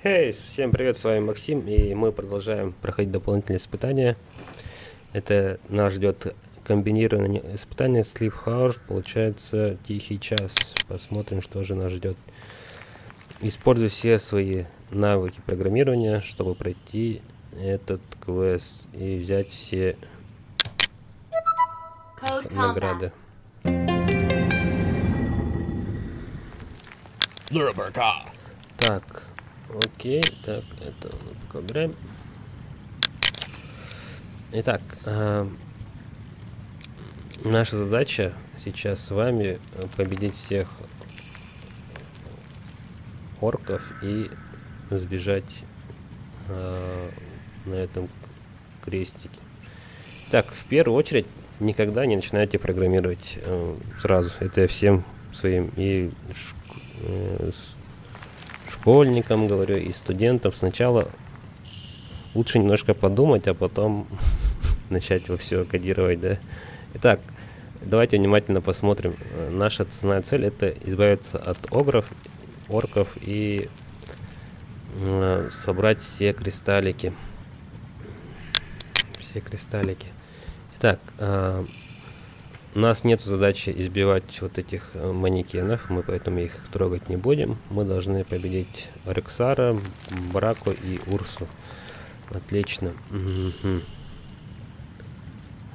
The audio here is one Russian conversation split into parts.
Всем привет, с вами Максим, и мы продолжаем проходить дополнительные испытания. Это нас ждет комбинированное испытание Sleep Hour, получается тихий час. Посмотрим, что же нас ждет. Используй все свои навыки программирования, чтобы пройти этот квест и взять все награды. Так, окей, так, это пока убираем. Итак, наша задача сейчас с вами победить всех орков и сбежать на этом крестике. Так, в первую очередь, никогда не начинайте программировать сразу. Это я всем своим и школьникам говорю, и студентам. Сначала лучше немножко подумать, а потом начать во все кодировать, да. Итак, давайте внимательно посмотрим. Наша основная цель — это избавиться от орков и собрать все кристаллики. Итак, у нас нет задачи избивать вот этих манекенов, мы поэтому их трогать не будем. Мы должны победить Рексара, Браку и Урсу. Отлично.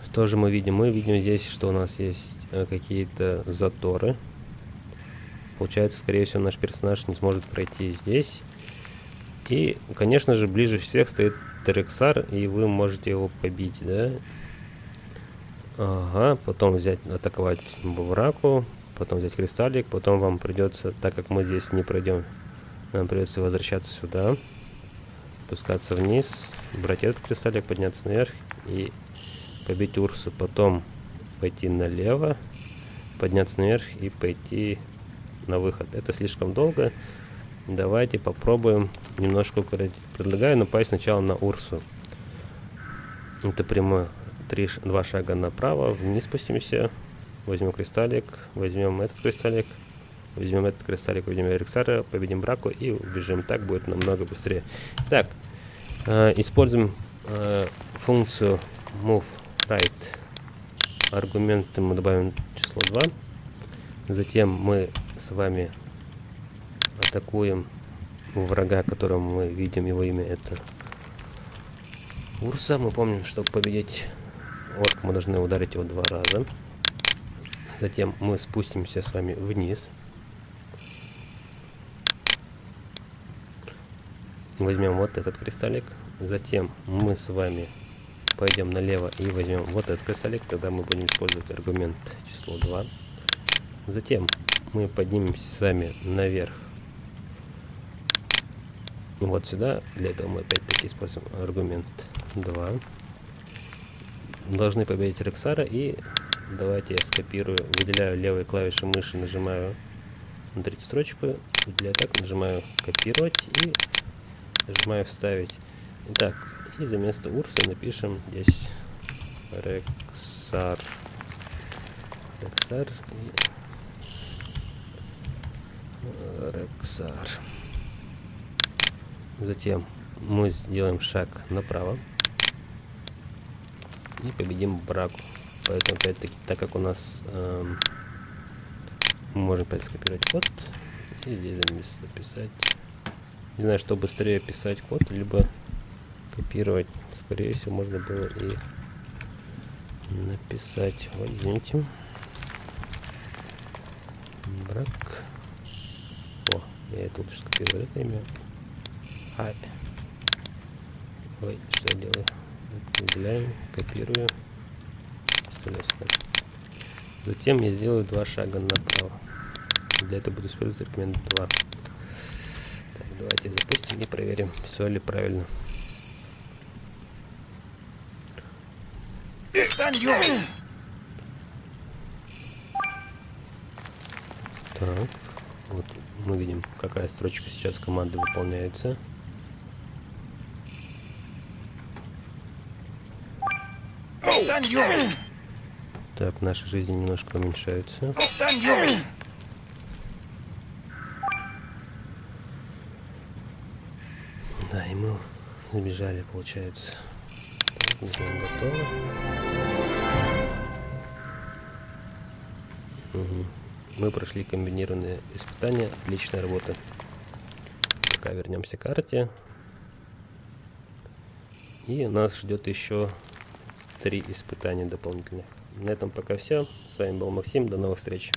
Что же мы видим? Мы видим здесь, что у нас есть какие-то заторы. Получается, скорее всего, наш персонаж не сможет пройти здесь. И, конечно же, ближе всех стоит Рексар, и вы можете его побить, да? Ага, потом атаковать Браку, потом взять кристаллик, потом вам придется, так как мы здесь не пройдем, нам придется возвращаться сюда, спускаться вниз, брать этот кристаллик, подняться наверх и побить Урсу, потом пойти налево, подняться наверх и пойти на выход. Это слишком долго. Давайте попробуем немножко укоротить. Предлагаю напасть сначала на Урсу. Это прямое. 2 шага направо, вниз спустимся, возьмем кристаллик, возьмем этот кристаллик, возьмем Рексара, победим Браку и убежим. Так будет намного быстрее. Так, используем функцию move right. Аргументы мы добавим число 2. Затем мы с вами атакуем врага, которого мы видим, его имя это Урса. Мы помним, чтобы победить орка, мы должны ударить его 2 раза. Затем мы спустимся с вами вниз. Возьмем вот этот кристаллик. Затем мы с вами пойдем налево и возьмем вот этот кристаллик. Тогда мы будем использовать аргумент число 2. Затем мы поднимемся с вами наверх. Вот сюда. Для этого мы опять-таки используем аргумент 2. Должны победить Рексара, и давайте я скопирую, выделяю левой клавишей мыши, нажимаю на 3-ю строчку, для так нажимаю копировать и нажимаю вставить. Итак, и за место Урсы напишем здесь Рексар. Рексар. Затем мы сделаем шаг направо и победим Браку. Поэтому опять-таки, так как у нас мы можем скопировать код и здесь записать. Не знаю, что быстрее писать код, либо копировать. Скорее всего, можно было и написать. Вот, извините. Брак. О, я это лучше скопирую, это имя. Ой, что я делаю? Выделяем, копирую. Затем я сделаю 2 шага направо. Для этого буду использовать аргумент 2. Так, давайте запустим и проверим, все ли правильно. Так, вот мы видим, какая строчка сейчас команды выполняется. Так, наши жизни немножко уменьшаются. Да, и мы сбежали, получается. Так, готово. Угу. Мы прошли комбинированные испытания. Отличная работа. Пока вернемся к карте. И нас ждет еще 3 испытания дополнительных. На этом пока все. С вами был Максим. До новых встреч.